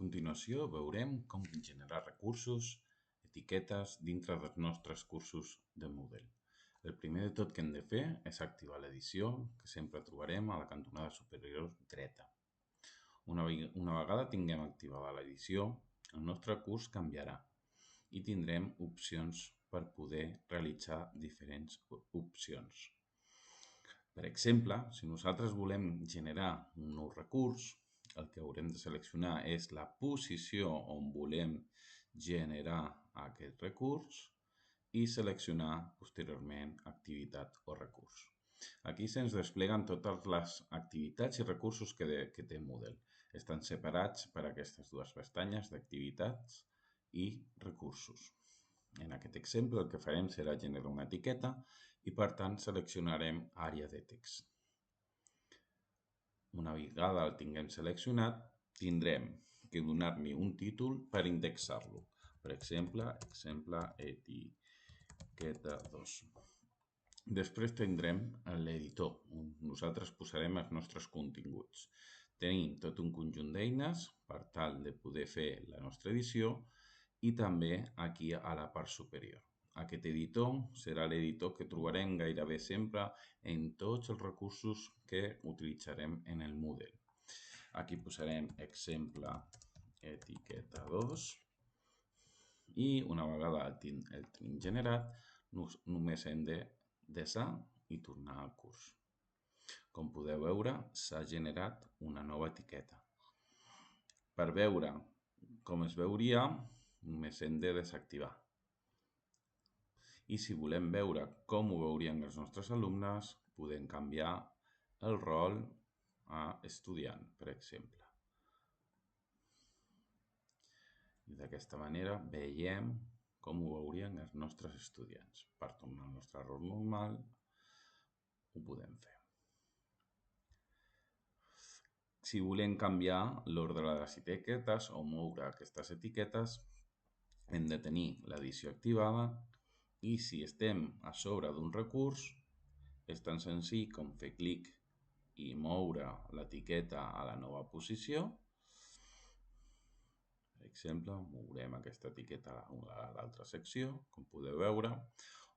continuació veurem com generar recursos, etiquetes dintre dels nostres cursos de Moodle. El primer de tot que hem de fer és activar l'edició, que sempre trobarem a la cantonada superior dreta. Una vegada tinguem activada l'edició, el nostre curs canviarà i tindrem opcions per poder realitzar diferents opcions. Per exemple, si nosaltres volem generar un nou recurs, el que haurem de seleccionar és la posició on volem generar aquest recurs i seleccionar posteriorment activitat o recurs. Aquí se'ns despleguen totes les activitats i recursos que té Moodle. Estan separats per aquestes dues pestanyes d'activitats i recursos. En aquest exemple el que farem serà generar una etiqueta i per tant seleccionarem àrea de text. Una vegada el tinguem seleccionat, tindrem que donar-li un títol per indexar-lo. Per exemple, etiqueta 2. Després tindrem l'editor, on nosaltres posarem els nostres continguts. Tenim tot un conjunt d'eines per tal de poder fer la nostra edició i també aquí a la part superior. Aquest editor serà l'editor que trobarem gairebé sempre en tots els recursos que utilitzarem en el Moodle. Aquí posarem exemple etiqueta 2 i una vegada el tenim generat, només hem de desar i tornar al curs. Com podeu veure, s'ha generat una nova etiqueta. Per veure com es veuria, només hem de desactivar. I si volem veure com ho veurien els nostres alumnes, podem canviar el rol a estudiant, per exemple. I d'aquesta manera veiem com ho veurien els nostres estudiants. Per tornar al nostre rol normal, ho podem fer. Si volem canviar l'ordre de les etiquetes o moure aquestes etiquetes, hem de tenir l'edició activada i si estem a sobre d'un recurs, és tan senzill com fer clic i moure l'etiqueta a la nova posició. Per exemple, mourem aquesta etiqueta a l'altra secció, com podeu veure,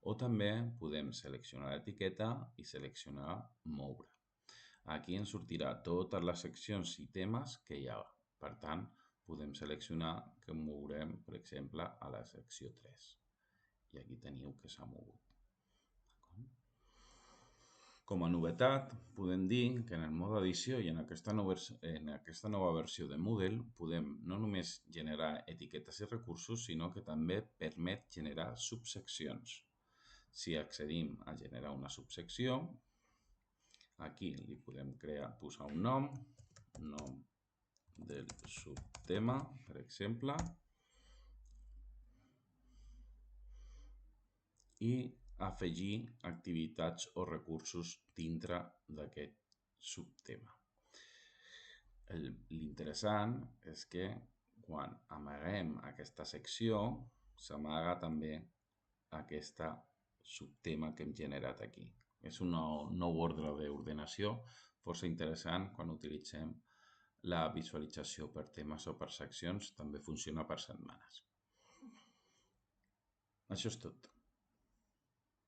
o també podem seleccionar l'etiqueta i seleccionar moure. Aquí ens sortirà totes les seccions i temes que hi ha. Per tant, podem seleccionar que mourem, per exemple, a la secció 3. I aquí teniu que s'ha mogut. Com a novetat, podem dir que en el mode edició i en aquesta nova versió de Moodle podem no només generar etiquetes i recursos, sinó que també permet generar subseccions. Si accedim a generar una subsecció, aquí li podem posar un nom del subtema, per exemple, i afegir activitats o recursos dintre d'aquest subtema. L'interessant és que quan amaguem aquesta secció, s'amaga també aquest subtema que hem generat aquí. És un nou ordre d'ordenació força interessant quan utilitzem la visualització per temes o per seccions. També funciona per setmanes. Això és tot.